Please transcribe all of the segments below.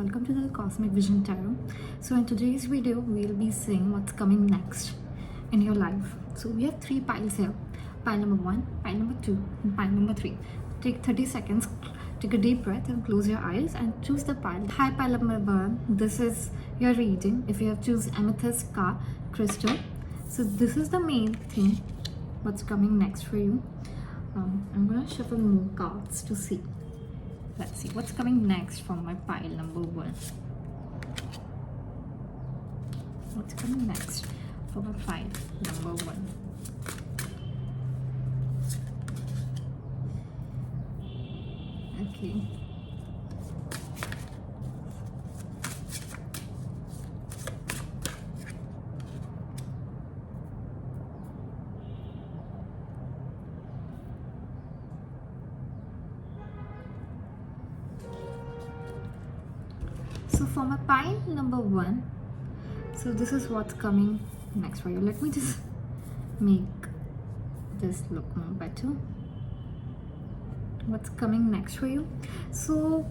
welcome to the Cosmic Vision Tarot. So in today's video we'll be seeing what's coming next in your life. So we have three piles here: pile number 1, pile number 2, and pile number 3. Take 30 seconds, take a deep breath and close your eyes and choose the pile. Hi, pile number 1, this is your reading. If you have choose amethyst crystal, so this is the main thing what's coming next for you. I'm gonna shuffle more cards to see. Let's see what's coming next from my pile number 1. What's coming next for my pile number 1? Okay. So for my pile number 1, so this is what's coming next for you. Let me just make this look more better. What's coming next for you? So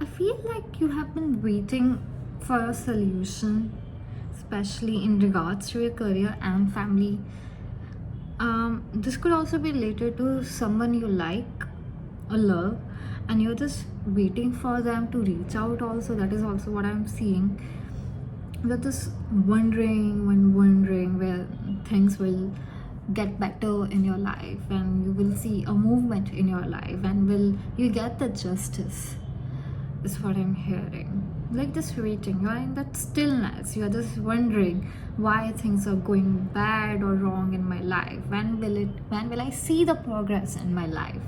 I feel like you have been waiting for a solution, especially in regards to your career and family. This could also be related to someone you like or love, and you're just waiting for them to reach out also. That is also what I'm seeing. You're just wondering where things will get better in your life, and you will see a movement in your life, and will you get the justice, is what I'm hearing. Like just waiting, you're in that stillness, you're just wondering why things are going bad or wrong in my life. When will I see the progress in my life?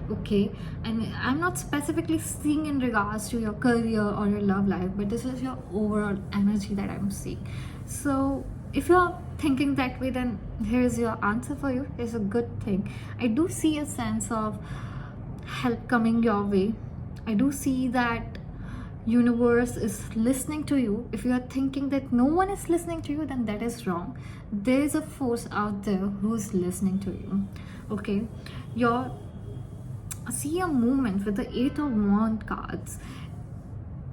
Okay, and I'm not specifically seeing in regards to your career or your love life, but this is your overall energy that I'm seeing. So if you're thinking that way, then here's your answer for you. It's a good thing. I do see a sense of help coming your way. I do see that universe is listening to you. If you are thinking that no one is listening to you, then that is wrong. There is a force out there who's listening to you. Okay, I see a movement with the 8 of Wands cards.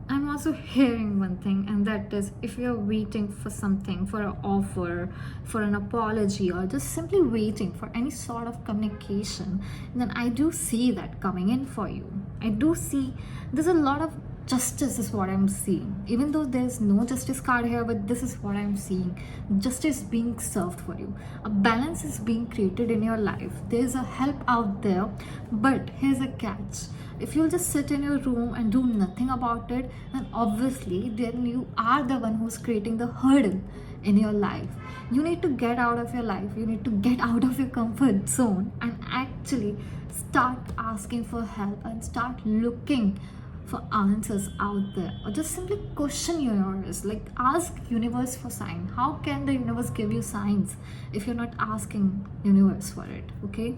I'm also hearing one thing, and that is, if you're waiting for something, for an offer, for an apology, or just simply waiting for any sort of communication, then I do see that coming in for you. I do see there's a lot of justice is what I'm seeing. Even though there's no justice card here, but this is what I'm seeing. Justice being served for you. A balance is being created in your life. There's a help out there, but here's a catch. If you'll just sit in your room and do nothing about it, then obviously then you are the one who's creating the hurdle in your life. You need to get out of your life. You need to get out of your comfort zone and actually start asking for help and start looking for answers out there, or just simply question universe. Like ask universe for sign. How can the universe give you signs if you're not asking universe for it? Okay,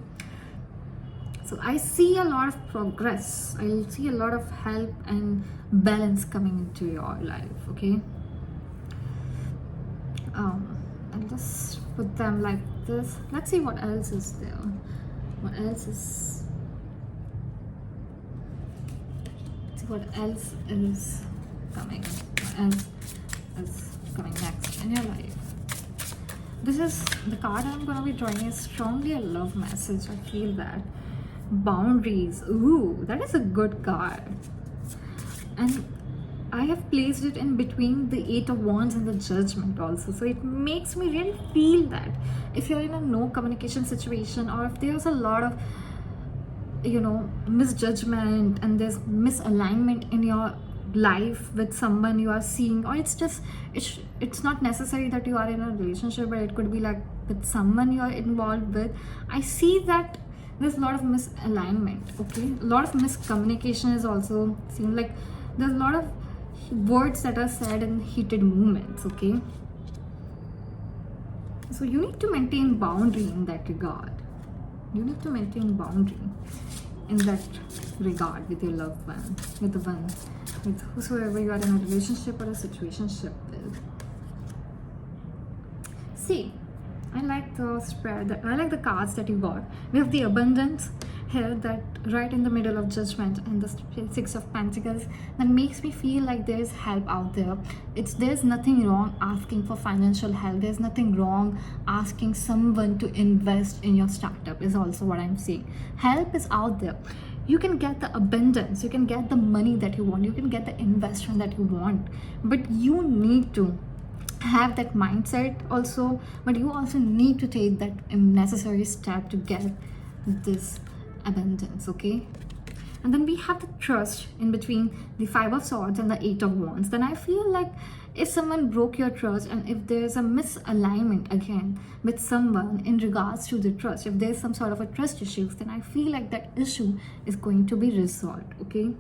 so I see a lot of progress. I see a lot of help and balance coming into your life. Okay, I'll just put them like this. Let's see what else is there. What else is coming? What else is coming next in your life? This is the card I'm going to be drawing is strongly a love message. I feel that. Boundaries. Ooh, that is a good card. And I have placed it in between the 8 of Wands and the Judgment also. So it makes me really feel that if you're in a no communication situation, or if there's a lot of misjudgment and there's misalignment in your life with someone you are seeing, or it's not necessary that you are in a relationship, but it could be like with someone you are involved with. I see that there's a lot of misalignment. Okay, a lot of miscommunication is also seen. Like there's a lot of words that are said in heated moments. Okay, so you need to maintain boundary in that regard. You need to maintain boundary in that regard with your loved one, with whosoever you are in a relationship or a situationship with. See, I like the spread. I like the cards that you got. We have the abundance. here that right in the middle of Judgment and the Six of Pentacles, that makes me feel like there is help out there. There's nothing wrong asking for financial help. There's nothing wrong asking someone to invest in your startup, is also what I'm saying. Help is out there. You can get the abundance, you can get the money that you want, you can get the investment that you want, but you need to have that mindset also. But you also need to take that necessary step to get this abundance, okay? And then we have the trust in between the Five of Swords and the Eight of Wands. Then I feel like if someone broke your trust, and if there's a misalignment again with someone in regards to the trust, if there's some sort of a trust issues, then I feel like that issue is going to be resolved, okay?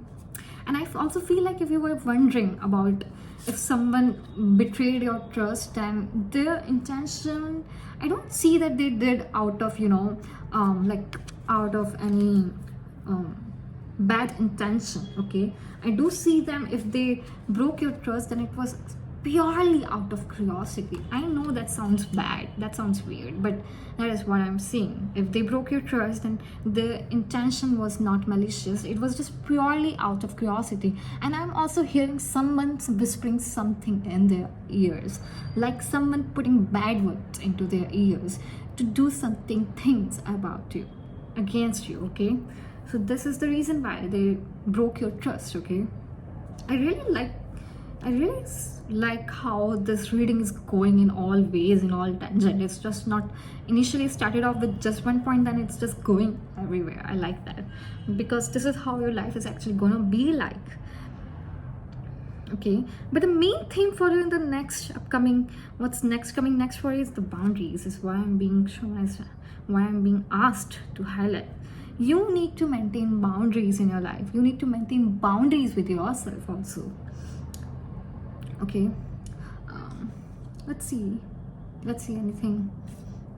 And I also feel like if you were wondering about if someone betrayed your trust, and their intention, I don't see that they did out of, like out of any bad intention, okay? I do see them, if they broke your trust, then it was purely out of curiosity. I know that sounds bad, that sounds weird, but that is what I'm seeing. If they broke your trust, then the intention was not malicious, it was just purely out of curiosity. And I'm also hearing someone whispering something in their ears, like someone putting bad words into their ears to do something things about you, against you, okay? So this is the reason why they broke your trust, okay? I really like how this reading is going in all ways, in all tangent. It's just not initially started off with just one point, then it's just going everywhere. I like that, because this is how your life is actually gonna be like, okay? But the main theme for you in the next upcoming, coming next for you is the boundaries, is what I'm being shown, as why I'm being asked to highlight. You need to maintain boundaries in your life. You need to maintain boundaries with yourself also, okay? Let's see anything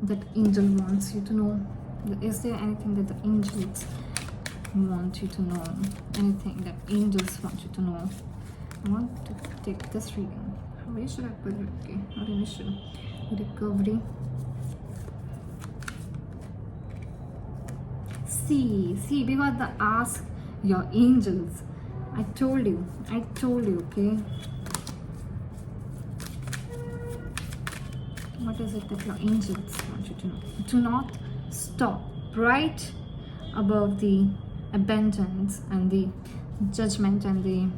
that angel wants you to know. Is there anything that the angels want you to know? Anything that angels want you to know? I want to take this reading. Where should I put it? Okay, not an issue. Recovery. See, we got the ask your angels. I told you, okay? What is it that your angels want you to know? Do not stop right above the abundance and the Judgment, and in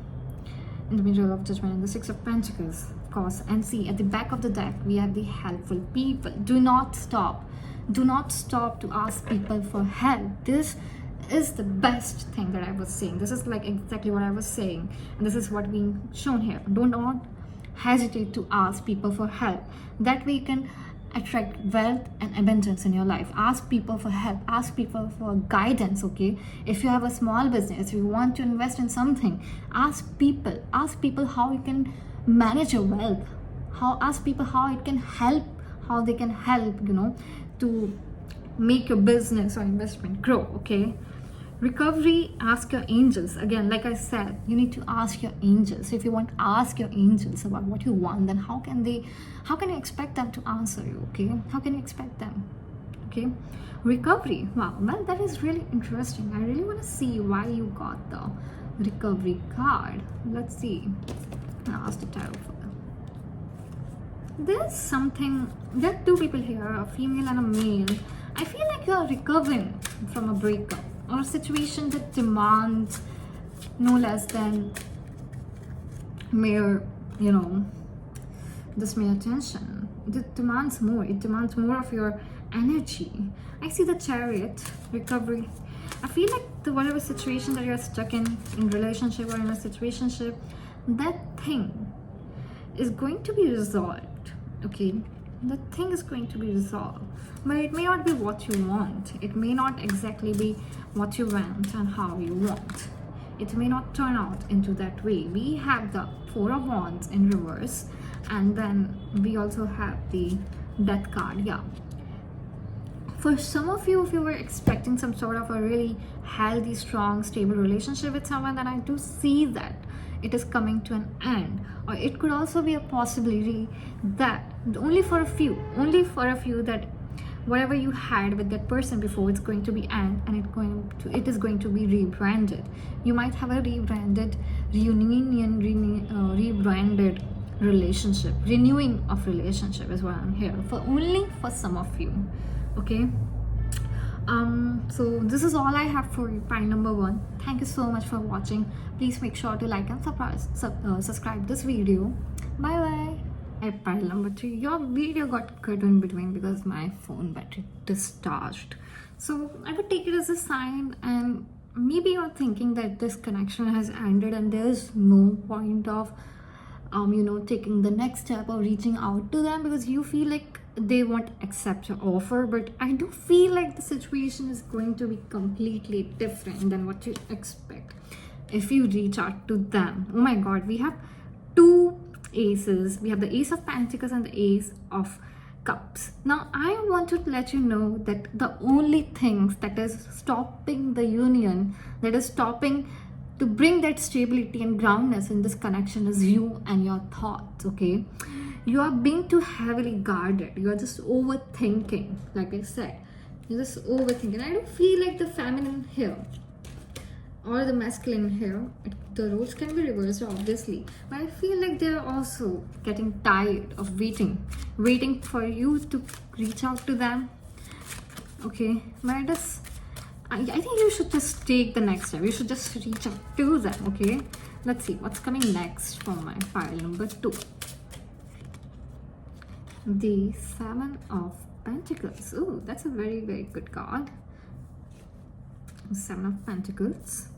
the middle of Judgment and the Six of Pentacles, of course. And see, at the back of the deck we have the helpful people. Do not stop to ask people for help. This is the best thing that I was saying. This is like exactly what I was saying, and this is what being shown here. Do not hesitate to ask people for help. That way you can attract wealth and abundance in your life. Ask people for help, ask people for guidance, okay? If you have a small business, if you want to invest in something, ask people how you can manage your wealth, ask people how it can help, how they can help, to make your business or investment grow, okay? Recovery, ask your angels. Again, like I said, you need to ask your angels. If you want to ask your angels about what you want, then how can you expect them to answer you, okay? How can you expect them, okay? Recovery, wow, well, that is really interesting. I really want to see why you got the recovery card. Let's see. I'll ask the tarot for them. There are two people here, a female and a male. I feel like you're recovering from a breakup or a situation that demands no less than mere, this mere attention. It demands more. It demands more of your energy. I see the Chariot, recovery. I feel like whatever situation that you're stuck in relationship or in a situationship, that thing is going to be resolved, okay? That thing is going to be resolved, but it may not be what you want. It may not exactly be what you want and how you want. It may not turn out into that way. We have the Four of Wands in reverse, and then we also have the Death card. Yeah, for some of you, if you were expecting some sort of a really healthy, strong, stable relationship with someone, then I do see that it is coming to an end. Or it could also be a possibility that only for a few that whatever you had with that person before, it's going to be end, and it is going to be rebranded. You might have a rebranded reunion, rebranded relationship, renewing of relationship is what I'm here for, only for some of you. Okay, so this is all I have for pile number 1. Thank you so much for watching. Please make sure to like and subscribe this video. Bye bye. At pile number 3, your video got cut in between because my phone battery discharged, so I would take it as a sign, and maybe you're thinking that this connection has ended and there's no point of taking the next step or reaching out to them because you feel like they won't accept your offer. But I do feel like the situation is going to be completely different than what you expect if you reach out to them. Oh my god, we have 2 aces. We have the Ace of Pentacles and the Ace of Cups. Now I want to let you know that the only things that is stopping the union, that is stopping to bring that stability and groundness in this connection, is you and your thoughts. Okay, you are being too heavily guarded. You are just overthinking. Like I said, you're just overthinking. I don't feel like the feminine here or the masculine here, the roles can be reversed obviously, but I feel like they're also getting tired of waiting for you to reach out to them. Okay, but I think you should just take the next step. You should just reach out to them. Okay, let's see what's coming next for my pile number 2. The 7 of Pentacles. Oh, that's a very, very good card. 7 of Pentacles.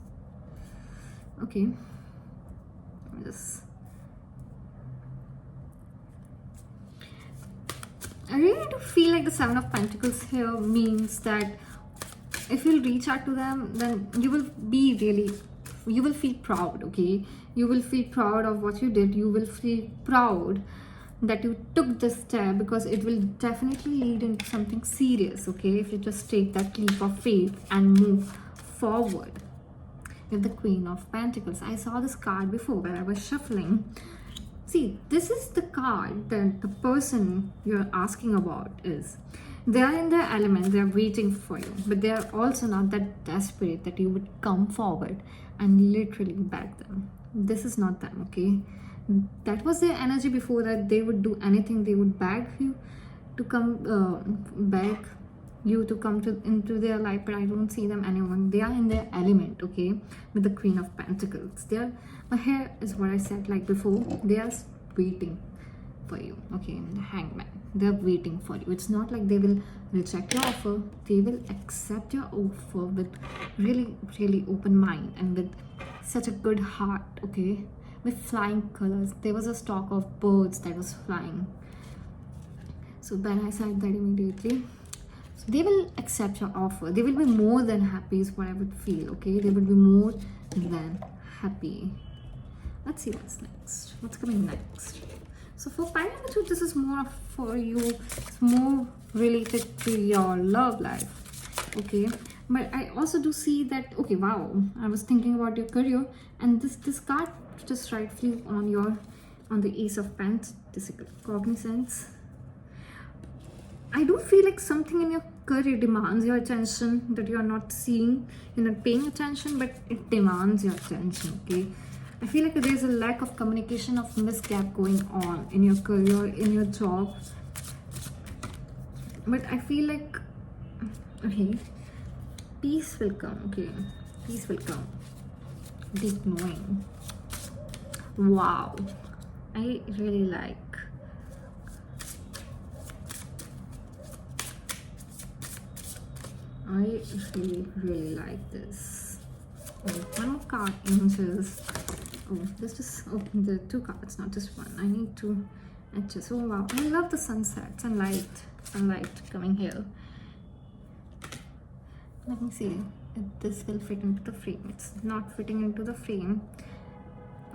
Okay, I really do feel like the 7 of Pentacles here means that if you'll reach out to them, then you will feel proud. Okay, you will feel proud of what you did. You will feel proud that you took this step, because it will definitely lead into something serious. Okay, if you just take that leap of faith and move forward. With the Queen of Pentacles, I saw this card before when I was shuffling. See, this is the card that the person you're asking about is. They are in their element, they are waiting for you, but they are also not that desperate that you would come forward and literally beg them. This is not them. Okay, that was their energy before that. They would do anything. They would beg you to come, beg you to come into their life, but I don't see them anyone. They are in their element. Okay, with the Queen of Pentacles, they are here is what I said like before. They are waiting for you. Okay, the Hangman, they're waiting for you. It's not like they will reject your offer. They will accept your offer with really, really open mind and with such a good heart. Okay, with flying colors. There was a stalk of birds that was flying. So when I said that immediately, so they will accept your offer. They will be more than happy is what I would feel. Okay, they will be more than happy. Let's see what's next. What's coming next? So for pile number 2, this is more for you. It's more related to your love life. Okay, but I also do see that. Okay, wow, I was thinking about your career, and this card just rightfully on the Ace of Pentacles. This is cognizance. I do feel like something in your career demands your attention that you are not seeing. You're not paying attention, but it demands your attention. Okay, I feel like there's a lack of communication, of misgap going on in your career, in your job. But I feel like, okay, peace will come. Okay, peace will come. Deep knowing. Wow, I really like. I really, really like this. Oh, one more card, Angels. Oh, let's just open the 2 cards, not just one. I need to adjust. Oh wow, I love the sunset, sunlight coming here. Let me see if this will fit into the frame. It's not fitting into the frame.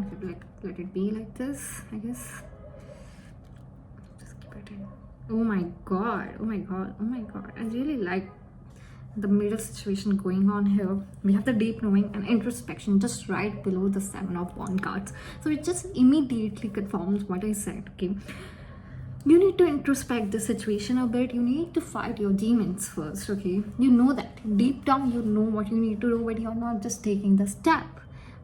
Okay, let it be like this, I guess. Just keep it in. Oh my god, oh my god, oh my god. I really like the middle situation going on here. We have the deep knowing and introspection just right below the 7 of Wands cards. So it just immediately confirms what I said. Okay, You need to introspect the situation a bit. You need to fight your demons first, okay? You know that. Deep down, you know what you need to do, but you're not just taking the step.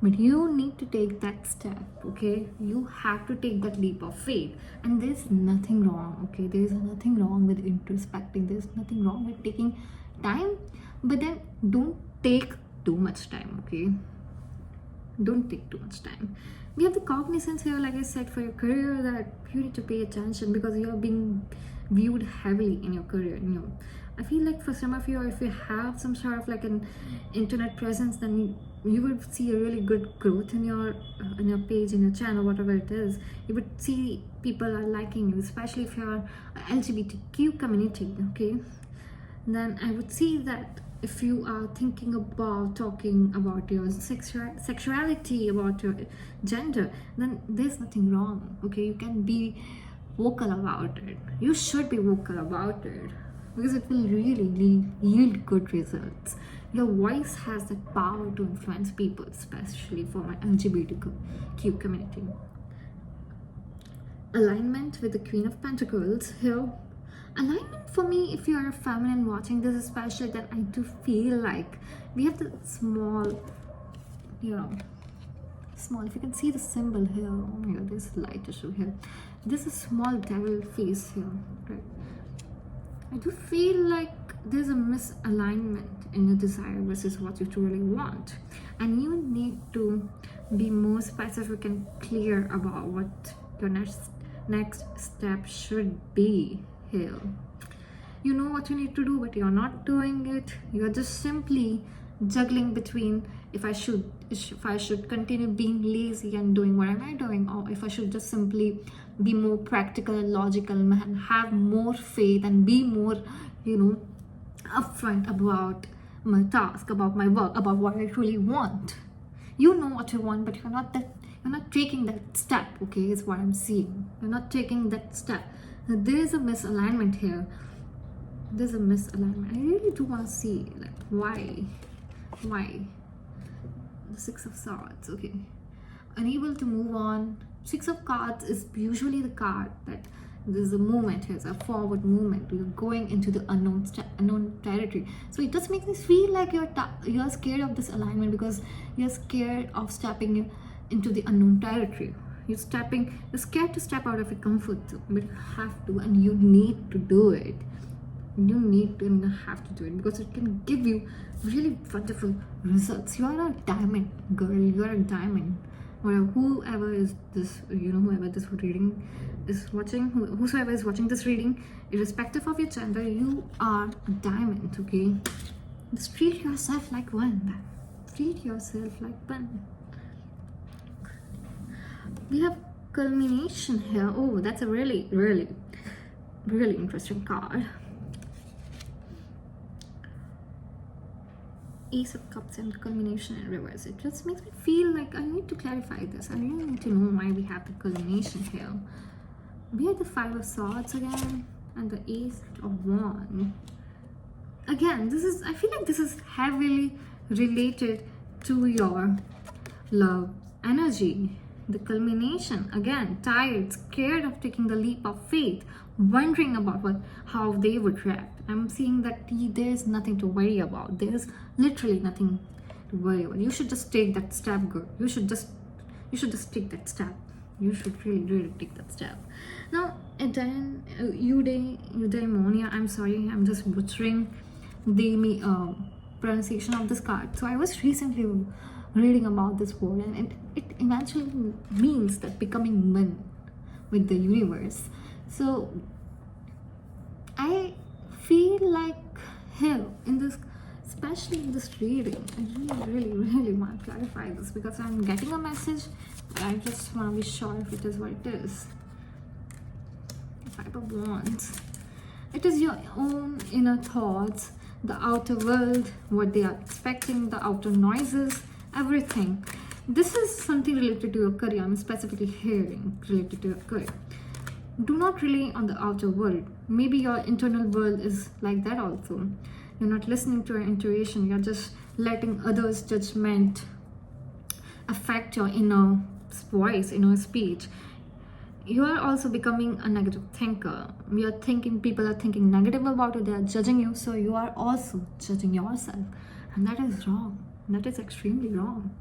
But you need to take that step, okay? You have to take that leap of faith. And there's nothing wrong, okay? There's nothing wrong with introspecting. There's nothing wrong with taking time. But then don't take too much time, okay? Don't take too much time. We have the cognizance here, like I said, for your career, that you need to pay attention because you're being viewed heavily in your career. I feel like for some of you, if you have some sort of like an internet presence, then you would see a really good growth in your page, in your channel, whatever it is. You would see people are liking you, especially if you're LGBTQ community, okay? Then I would see that if you are thinking about talking about your sexuality, about your gender, then there's nothing wrong, okay? You can be vocal about it. You should be vocal about it because it will really yield good results. Your voice has that power to influence people, especially for my LGBTQ community. Alignment with the Queen of Pentacles here. Alignment for me, if you are a feminine watching this especially, then I do feel like we have the small, if you can see the symbol here, oh my god, there's a light issue here. There's a small devil face here, right? I do feel like there's a misalignment in your desire versus what you truly want, and you need to be more specific and clear about what your next step should be here. You know what you need to do, but you're not doing it. You're just simply juggling between if I should continue being lazy and doing what am I doing, or if I should just simply be more practical and logical and have more faith and be more upfront about my task, about my work, about what I truly want. You know what you want, but you're not taking that step, okay? Is what I'm seeing. You're not taking that step. There's a misalignment here. There's a misalignment. I really do want to see, like, why the Six of Swords, okay? Unable to move on. Six of Cards is usually the card that there's a movement here. It's a forward movement. You're going into the unknown territory. So it just makes me feel like you're scared of this alignment because you're scared of stepping into the unknown territory. You're scared to step out of your comfort zone, but you have to, and you need to do it. You need to and you have to do it because it can give you really wonderful results. You are a diamond, girl. You are a diamond. Whoever is this, whoever this reading is watching, whosoever is watching this reading, irrespective of your gender, you are a diamond, okay? Just treat yourself like one. Treat yourself like one. We have culmination here. Oh, that's a really interesting card. Ace of Cups and culmination in reverse. It just makes me feel like I need to clarify this. I really need to know why we have the culmination here. We have the Five of Swords again and the Ace of Wands. Again, I feel like this is heavily related to your love energy. The culmination, again, tired, scared of taking the leap of faith, wondering about how they would react. I'm seeing that there's nothing to worry about. There's literally nothing to worry about. You should just take that step, girl. You should just take that step. You should really take that step. Now, eudaimonia, I'm sorry, I'm just butchering the pronunciation of this card. So I was recently reading about this word, and it eventually means that becoming one with the universe. So I feel like here in this, especially in this reading, I really want to clarify this because I'm getting a message, but I just want to be sure if it is what it is. Five of Wands. It is your own inner thoughts, the outer world, what they are expecting, the outer noises, everything. This is something related to your career. I'm specifically hearing related to your career. Do not rely on the outer world. Maybe your internal world is like that also. You're not listening to your intuition. You're just letting others' judgment affect your inner voice, inner speech. you are also becoming a negative thinker. You're thinking, people are thinking negative about you, they are judging you, so you are also judging yourself. And that is wrong. That is extremely wrong.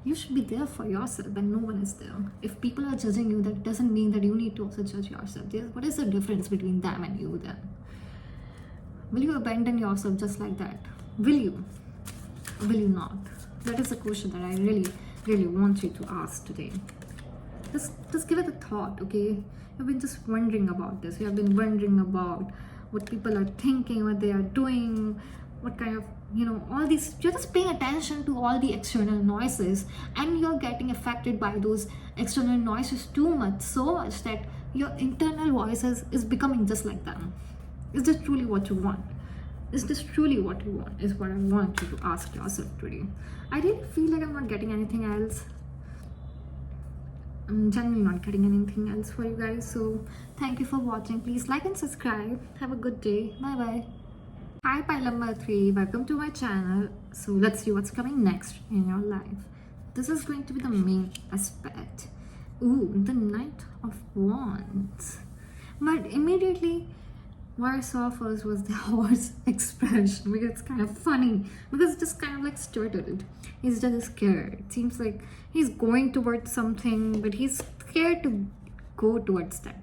You should be there for yourself when no one is there. If people are judging you, that doesn't mean that you need to also judge yourself. What is the difference between them and you then? Will you abandon yourself just like that? Will you? Will you not? That is a question that I really want you to ask today. Just give it a thought, okay? You've been just wondering about this. You have been wondering about what people are thinking, what they are doing, what kind of, all these. You're just paying attention to all the external noises, and you're getting affected by those external noises too much, so much that your internal voices is becoming just like them. Is this truly what you want? Is this truly what you want? Is what I want you to ask yourself today. I really feel like I'm not getting anything else. I'm genuinely not getting anything else for you guys. So thank you for watching. Please like and subscribe. Have a good day. Bye bye. Hi pile number 3, welcome to my channel. So let's see what's coming next in your life. This is going to be the main aspect. Ooh, the Knight of Wands. But immediately what I saw first was the horse expression, because it's kind of funny, because it's just kind of like startled. He's just scared. It seems like he's going towards something, but he's scared to go towards that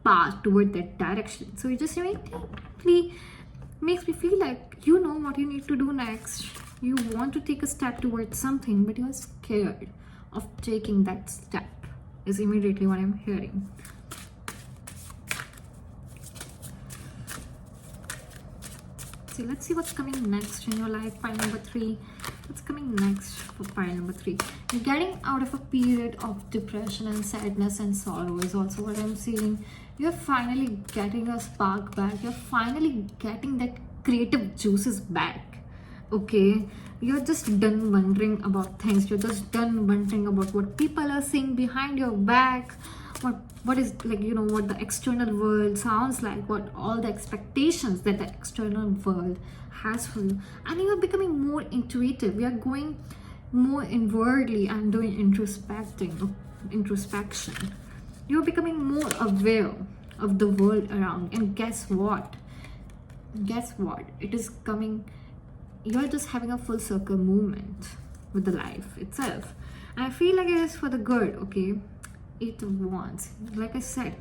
path, toward that direction. So it just immediately makes me feel like you know what you need to do next. You want to take a step towards something, but you're scared of taking that step, is immediately what I'm hearing. Let's see what's coming next in your life. Pile number 3. What's coming next for pile number 3? You're getting out of a period of depression and sadness and sorrow is also what I'm seeing. You're finally getting a spark back. You're finally getting that creative juices back. Okay, you're just done wondering about things. You're just done wondering about what people are saying behind your back, what is, like, what the external world sounds like, what all the expectations that the external world has for you. And you are becoming more intuitive. We are going more inwardly and doing introspection. You're becoming more aware of the world around. And guess what, it is coming. You're just having a full circle movement with the life itself, and I feel like it is for the good. Okay, 8 of Wands, like I said,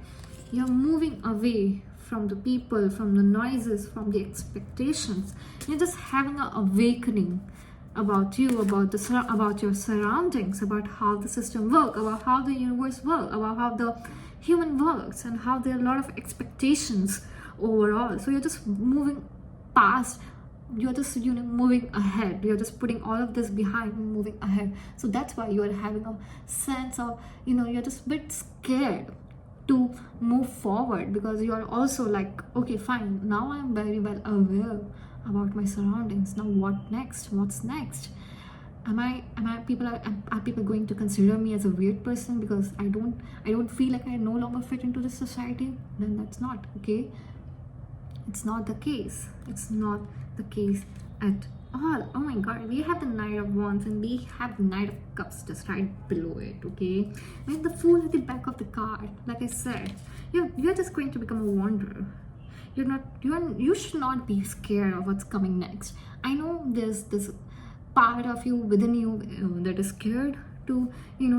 you're moving away from the people, from the noises, from the expectations. You're just having an awakening about you, about your surroundings, about how the system works, about how the universe works, about how the human works, and how there are a lot of expectations overall. So you're just moving past. You're just moving ahead. You're just putting all of this behind and moving ahead. So that's why you're having a sense of, you're just a bit scared to move forward, because you are also like, okay, fine, now I'm very well aware about my surroundings. Now what next? What's next? Are people going to consider me as a weird person because I don't feel like I no longer fit into this society? Then that's not okay. It's not the case. It's not the case at all. Oh my god, we have the Knight of Wands and we have the Knight of Cups just right below it. Okay, and the Fool at the back of the card. Like I said, you're just going to become a wanderer. You should not be scared of what's coming next. I know there's this part of you within you that is scared to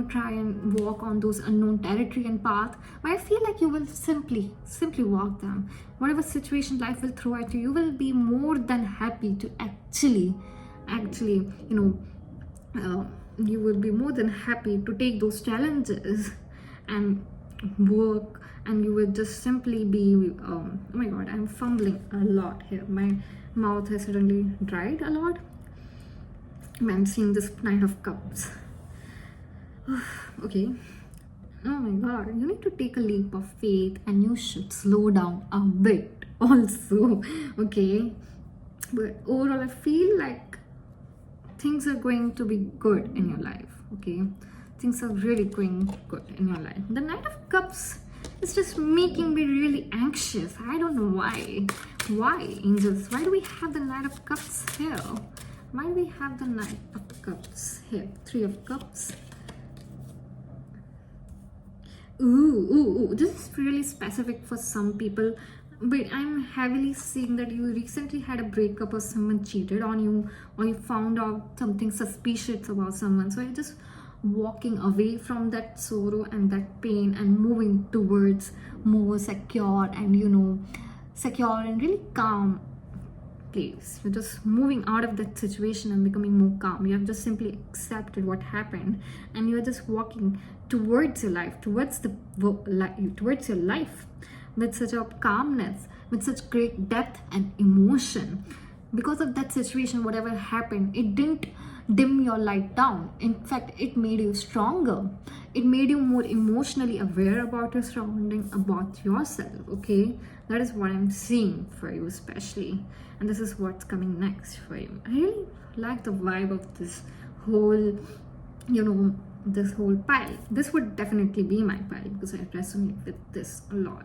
try and walk on those unknown territory and path, but I feel like you will simply walk them. Whatever situation life will throw at you, you will be more than happy to actually you will be more than happy to take those challenges and work, and you will just simply be oh my god, I'm fumbling a lot here. My mouth has suddenly dried a lot when I'm seeing this Knight of Cups. Okay, oh my god, you need to take a leap of faith, and you should slow down a bit also. Okay, but overall I feel like things are going to be good in your life. Okay, things are really going good in your life. The Knight of Cups is just making me really anxious. I don't know why, angels, why do we have the Knight of Cups here? Why do we have the Knight of Cups here? 3 of Cups, Ooh, this is really specific for some people, but I'm heavily seeing that you recently had a breakup or someone cheated on you, or you found out something suspicious about someone. So you're just walking away from that sorrow and that pain and moving towards more secure and, secure and really calm place. You're just moving out of that situation and becoming more calm. You have just simply accepted what happened, and you're just walking towards your life, towards your life with such a calmness, with such great depth and emotion. Because of that situation, whatever happened, it didn't dim your light down. In fact, it made you stronger. It made you more emotionally aware about your surrounding, about yourself. Okay, that is what I'm seeing for you, especially, and this is what's coming next for you. I really like the vibe of this whole, this whole pile. This would definitely be my pile because I resonate with this a lot.